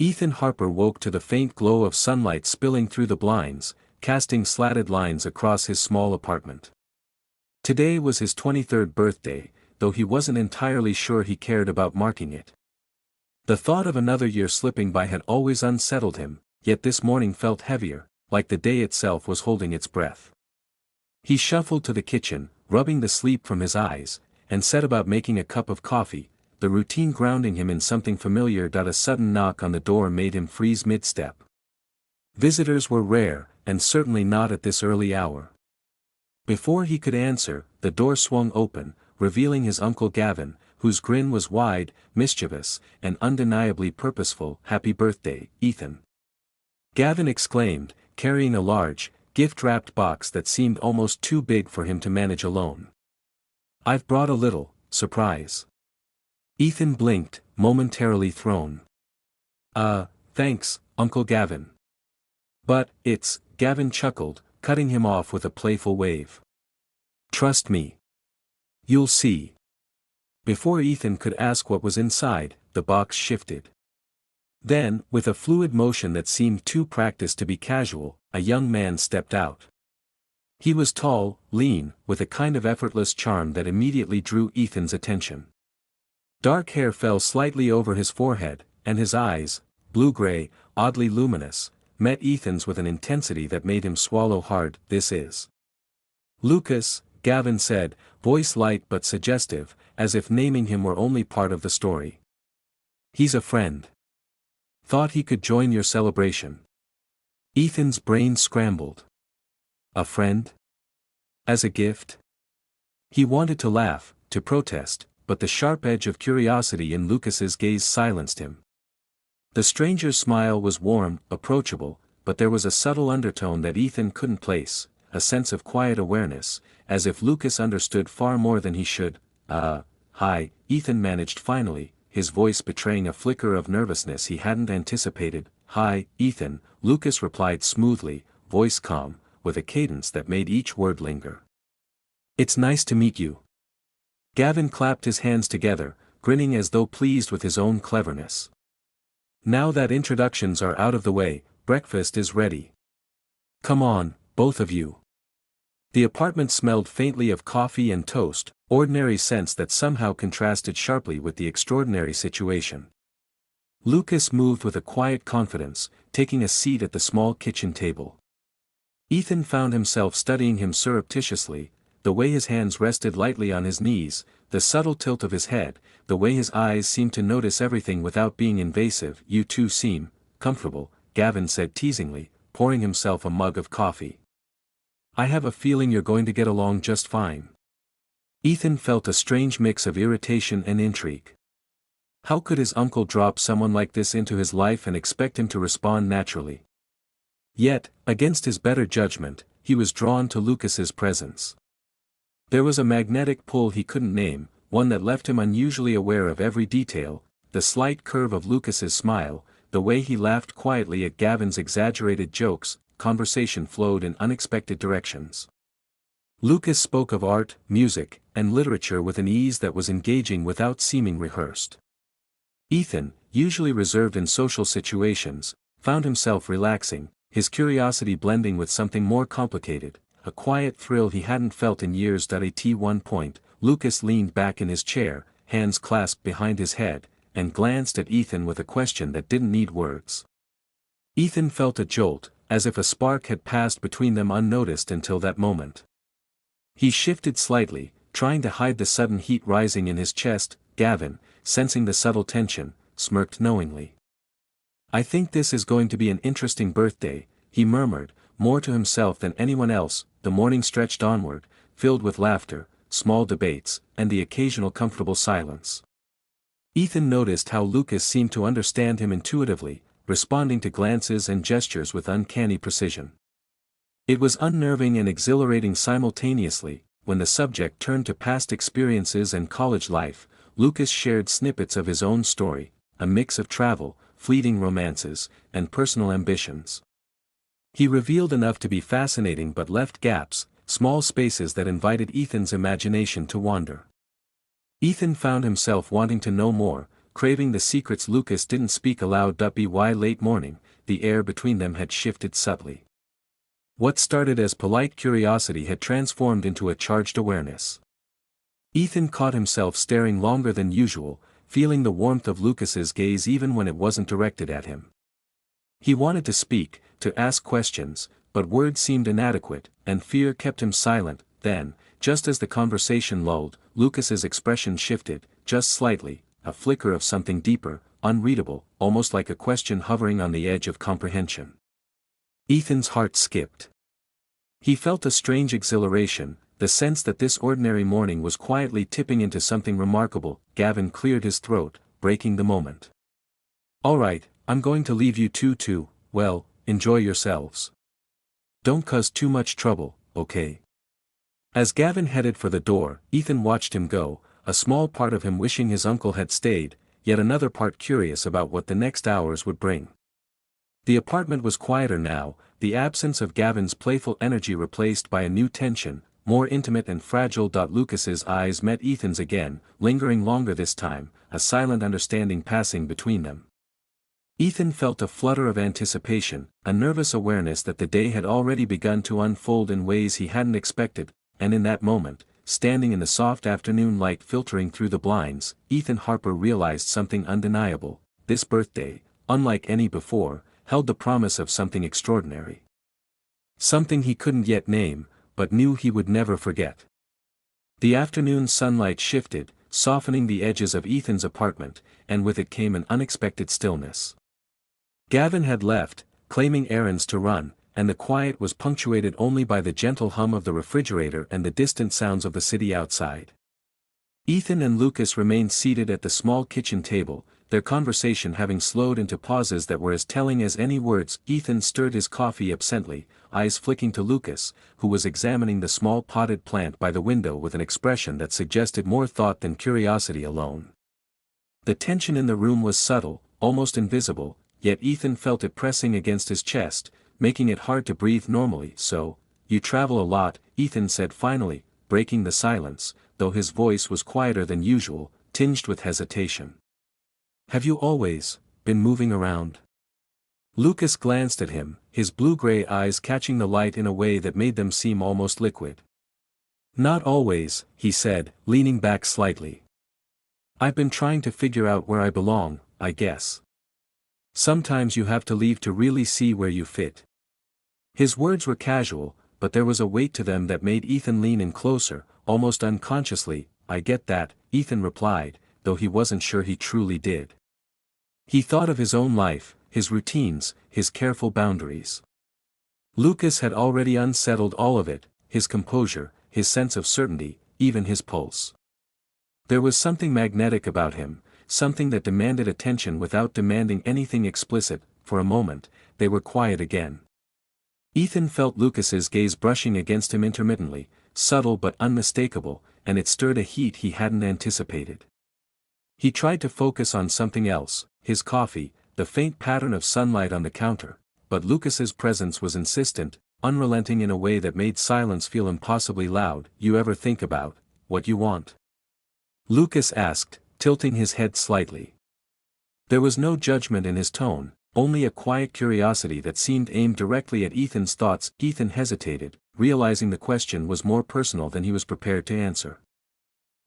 Ethan Harper woke to the faint glow of sunlight spilling through the blinds, casting slatted lines across his small apartment. Today was his 23rd birthday, though he wasn't entirely sure he cared about marking it. The thought of another year slipping by had always unsettled him, yet this morning felt heavier, like the day itself was holding its breath. He shuffled to the kitchen, rubbing the sleep from his eyes, and set about making a cup of coffee, the routine grounding him in something familiar. A sudden knock on the door made him freeze mid-step. Visitors were rare, and certainly not at this early hour. Before he could answer, the door swung open, revealing his Uncle Gavin, whose grin was wide, mischievous, and undeniably purposeful. "Happy birthday, Ethan!" Gavin exclaimed, carrying a large, gift-wrapped box that seemed almost too big for him to manage alone. "I've brought a little surprise." Ethan blinked, momentarily thrown. Thanks, Uncle Gavin." "But, Gavin chuckled, cutting him off with a playful wave. "Trust me. You'll see." Before Ethan could ask what was inside, the box shifted. Then, with a fluid motion that seemed too practiced to be casual, a young man stepped out. He was tall, lean, with a kind of effortless charm that immediately drew Ethan's attention. Dark hair fell slightly over his forehead, and his eyes, blue-gray, oddly luminous, met Ethan's with an intensity that made him swallow hard. "This is Lucas," Gavin said, voice light but suggestive, as if naming him were only part of the story. "He's a friend. Thought he could join your celebration." Ethan's brain scrambled. A friend? As a gift? He wanted to laugh, to protest, but the sharp edge of curiosity in Lucas's gaze silenced him. The stranger's smile was warm, approachable, but there was a subtle undertone that Ethan couldn't place, a sense of quiet awareness, as if Lucas understood far more than he should. Hi," Ethan managed finally, his voice betraying a flicker of nervousness he hadn't anticipated. "Hi, Ethan," Lucas replied smoothly, voice calm, with a cadence that made each word linger. "It's nice to meet you." Gavin clapped his hands together, grinning as though pleased with his own cleverness. "Now that introductions are out of the way, breakfast is ready. Come on, both of you." The apartment smelled faintly of coffee and toast, ordinary scents that somehow contrasted sharply with the extraordinary situation. Lucas moved with a quiet confidence, taking a seat at the small kitchen table. Ethan found himself studying him surreptitiously, the way his hands rested lightly on his knees, the subtle tilt of his head, the way his eyes seemed to notice everything without being invasive. "You two seem comfortable," Gavin said teasingly, pouring himself a mug of coffee. "I have a feeling you're going to get along just fine." Ethan felt a strange mix of irritation and intrigue. How could his uncle drop someone like this into his life and expect him to respond naturally? Yet, against his better judgment, he was drawn to Lucas's presence. There was a magnetic pull he couldn't name, one that left him unusually aware of every detail, the slight curve of Lucas's smile, the way he laughed quietly at Gavin's exaggerated jokes. Conversation flowed in unexpected directions. Lucas spoke of art, music, and literature with an ease that was engaging without seeming rehearsed. Ethan, usually reserved in social situations, found himself relaxing, his curiosity blending with something more complicated, a quiet thrill he hadn't felt in years. At one point, Lucas leaned back in his chair, hands clasped behind his head, and glanced at Ethan with a question that didn't need words. Ethan felt a jolt, as if a spark had passed between them unnoticed until that moment. He shifted slightly, trying to hide the sudden heat rising in his chest. Gavin, sensing the subtle tension, smirked knowingly. "I think this is going to be an interesting birthday," he murmured, more to himself than anyone else. The morning stretched onward, filled with laughter, small debates, and the occasional comfortable silence. Ethan noticed how Lucas seemed to understand him intuitively, responding to glances and gestures with uncanny precision. It was unnerving and exhilarating simultaneously. When the subject turned to past experiences and college life, Lucas shared snippets of his own story, a mix of travel, fleeting romances, and personal ambitions. He revealed enough to be fascinating but left gaps, small spaces that invited Ethan's imagination to wander. Ethan found himself wanting to know more, craving the secrets Lucas didn't speak aloud. By late morning, the air between them had shifted subtly. What started as polite curiosity had transformed into a charged awareness. Ethan caught himself staring longer than usual, feeling the warmth of Lucas's gaze even when it wasn't directed at him. He wanted to speak, to ask questions, but words seemed inadequate, and fear kept him silent. Then, just as the conversation lulled, Lucas's expression shifted, just slightly, a flicker of something deeper, unreadable, almost like a question hovering on the edge of comprehension. Ethan's heart skipped. He felt a strange exhilaration, the sense that this ordinary morning was quietly tipping into something remarkable. Gavin cleared his throat, breaking the moment. "All right, I'm going to leave you two to, well, enjoy yourselves. Don't cause too much trouble, okay?" As Gavin headed for the door, Ethan watched him go, a small part of him wishing his uncle had stayed, yet another part curious about what the next hours would bring. The apartment was quieter now, the absence of Gavin's playful energy replaced by a new tension, more intimate and fragile. Lucas's eyes met Ethan's again, lingering longer this time, a silent understanding passing between them. Ethan felt a flutter of anticipation, a nervous awareness that the day had already begun to unfold in ways he hadn't expected, and in that moment, standing in the soft afternoon light filtering through the blinds, Ethan Harper realized something undeniable. This birthday, unlike any before, held the promise of something extraordinary. Something he couldn't yet name, but knew he would never forget. The afternoon sunlight shifted, softening the edges of Ethan's apartment, and with it came an unexpected stillness. Gavin had left, claiming errands to run, and the quiet was punctuated only by the gentle hum of the refrigerator and the distant sounds of the city outside. Ethan and Lucas remained seated at the small kitchen table, their conversation having slowed into pauses that were as telling as any words. Ethan stirred his coffee absently, eyes flicking to Lucas, who was examining the small potted plant by the window with an expression that suggested more thought than curiosity alone. The tension in the room was subtle, almost invisible, yet Ethan felt it pressing against his chest, making it hard to breathe normally. "So, you travel a lot," Ethan said finally, breaking the silence, though his voice was quieter than usual, tinged with hesitation. "Have you always been moving around?" Lucas glanced at him, his blue-gray eyes catching the light in a way that made them seem almost liquid. "Not always," he said, leaning back slightly. "I've been trying to figure out where I belong, I guess. Sometimes you have to leave to really see where you fit." His words were casual, but there was a weight to them that made Ethan lean in closer, almost unconsciously. "I get that," Ethan replied, though he wasn't sure he truly did. He thought of his own life, his routines, his careful boundaries. Lucas had already unsettled all of it, his composure, his sense of certainty, even his pulse. There was something magnetic about him, something that demanded attention without demanding anything explicit. For a moment, they were quiet again. Ethan felt Lucas's gaze brushing against him intermittently, subtle but unmistakable, and it stirred a heat he hadn't anticipated. He tried to focus on something else, his coffee, the faint pattern of sunlight on the counter, but Lucas's presence was insistent, unrelenting in a way that made silence feel impossibly loud. "You ever think about what you want?" Lucas asked, tilting his head slightly. There was no judgment in his tone, only a quiet curiosity that seemed aimed directly at Ethan's thoughts. Ethan hesitated, realizing the question was more personal than he was prepared to answer.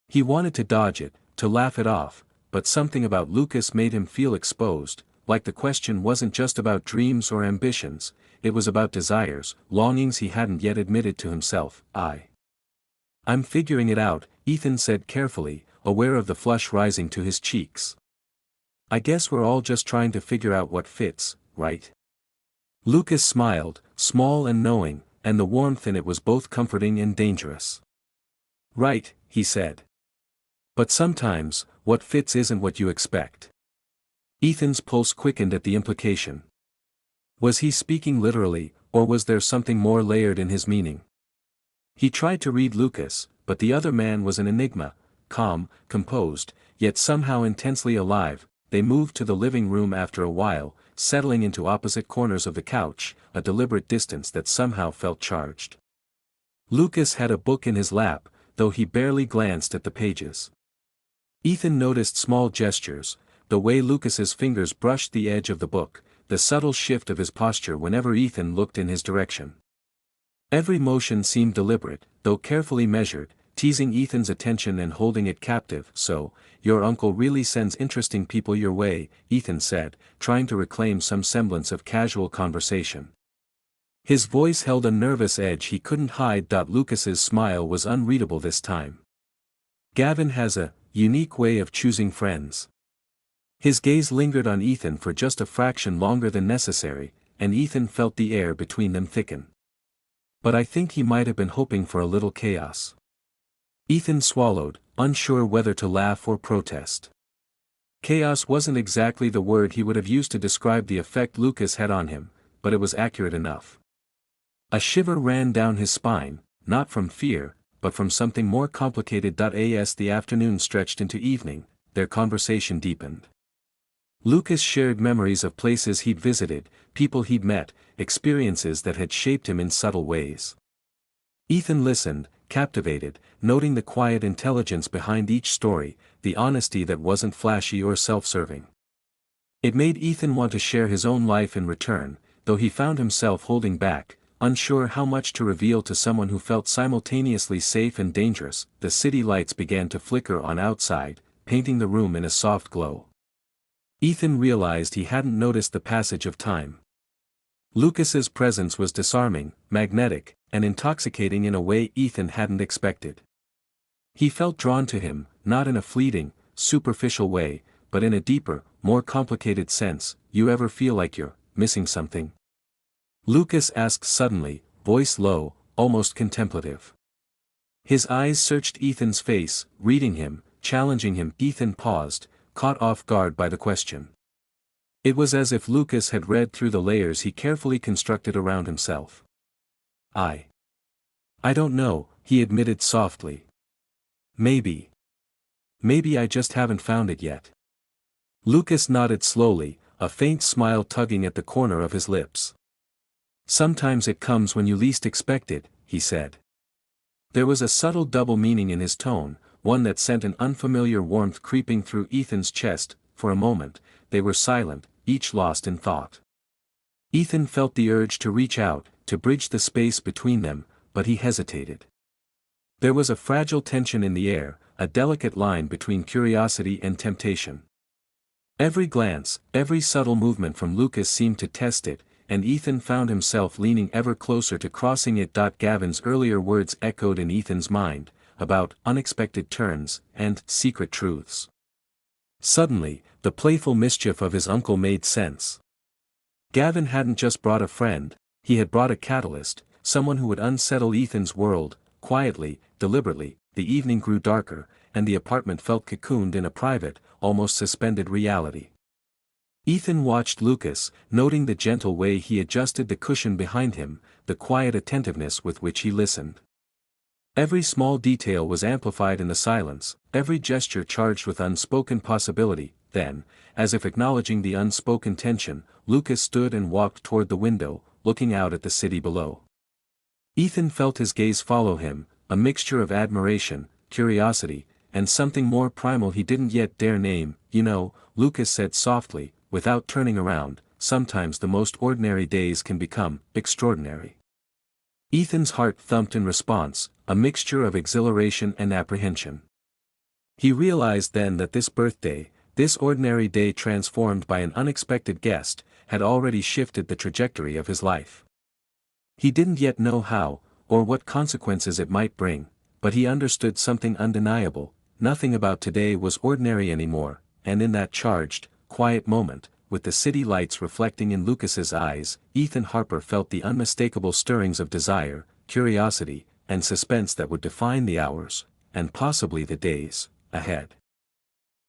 He wanted to dodge it, to laugh it off, but something about Lucas made him feel exposed, like the question wasn't just about dreams or ambitions, it was about desires, longings he hadn't yet admitted to himself. "I'm figuring it out," Ethan said carefully, aware of the flush rising to his cheeks. "I guess we're all just trying to figure out what fits, right?" Lucas smiled, small and knowing, and the warmth in it was both comforting and dangerous. "Right," he said. "But sometimes, what fits isn't what you expect." Ethan's pulse quickened at the implication. Was he speaking literally, or was there something more layered in his meaning? He tried to read Lucas, but the other man was an enigma, calm, composed, yet somehow intensely alive. They moved to the living room after a while, settling into opposite corners of the couch, a deliberate distance that somehow felt charged. Lucas had a book in his lap, though he barely glanced at the pages. Ethan noticed small gestures, the way Lucas's fingers brushed the edge of the book, the subtle shift of his posture whenever Ethan looked in his direction. Every motion seemed deliberate, though carefully measured, teasing Ethan's attention and holding it captive. "So, your uncle really sends interesting people your way," Ethan said, trying to reclaim some semblance of casual conversation. His voice held a nervous edge he couldn't hide. Lucas's smile was unreadable this time. "Gavin has a unique way of choosing friends." His gaze lingered on Ethan for just a fraction longer than necessary, and Ethan felt the air between them thicken. "But I think he might have been hoping for a little chaos." Ethan swallowed, unsure whether to laugh or protest. Chaos wasn't exactly the word he would have used to describe the effect Lucas had on him, but it was accurate enough. A shiver ran down his spine, not from fear, but from something more complicated. As the afternoon stretched into evening, their conversation deepened. Lucas shared memories of places he'd visited, people he'd met, experiences that had shaped him in subtle ways. Ethan listened, captivated, noting the quiet intelligence behind each story, the honesty that wasn't flashy or self-serving. It made Ethan want to share his own life in return, though he found himself holding back, unsure how much to reveal to someone who felt simultaneously safe and dangerous. The city lights began to flicker on outside, painting the room in a soft glow. Ethan realized he hadn't noticed the passage of time. Lucas's presence was disarming, magnetic, and intoxicating in a way Ethan hadn't expected. He felt drawn to him, not in a fleeting, superficial way, but in a deeper, more complicated sense. "You ever feel like you're missing something?" Lucas asked suddenly, voice low, almost contemplative. His eyes searched Ethan's face, reading him, challenging him. Ethan paused, caught off guard by the question. It was as if Lucas had read through the layers he carefully constructed around himself. I don't know," he admitted softly. Maybe I just haven't found it yet." Lucas nodded slowly, a faint smile tugging at the corner of his lips. "Sometimes it comes when you least expect it," he said. There was a subtle double meaning in his tone, one that sent an unfamiliar warmth creeping through Ethan's chest. For a moment, they were silent, each lost in thought. Ethan felt the urge to reach out, to bridge the space between them, but he hesitated. There was a fragile tension in the air, a delicate line between curiosity and temptation. Every glance, every subtle movement from Lucas seemed to test it, and Ethan found himself leaning ever closer to crossing it. Gavin's earlier words echoed in Ethan's mind, about unexpected turns and secret truths. Suddenly, the playful mischief of his uncle made sense. Gavin hadn't just brought a friend, he had brought a catalyst, someone who would unsettle Ethan's world. Quietly, deliberately, the evening grew darker, and the apartment felt cocooned in a private, almost suspended reality. Ethan watched Lucas, noting the gentle way he adjusted the cushion behind him, the quiet attentiveness with which he listened. Every small detail was amplified in the silence, every gesture charged with unspoken possibility. Then, as if acknowledging the unspoken tension, Lucas stood and walked toward the window, looking out at the city below. Ethan felt his gaze follow him, a mixture of admiration, curiosity, and something more primal he didn't yet dare name. "You know," Lucas said softly, without turning around, "sometimes the most ordinary days can become extraordinary." Ethan's heart thumped in response, a mixture of exhilaration and apprehension. He realized then that this birthday, this ordinary day transformed by an unexpected guest, had already shifted the trajectory of his life. He didn't yet know how, or what consequences it might bring, but he understood something undeniable: nothing about today was ordinary anymore, and in that charged, quiet moment, with the city lights reflecting in Lucas's eyes, Ethan Harper felt the unmistakable stirrings of desire, curiosity, and suspense that would define the hours, and possibly the days, ahead.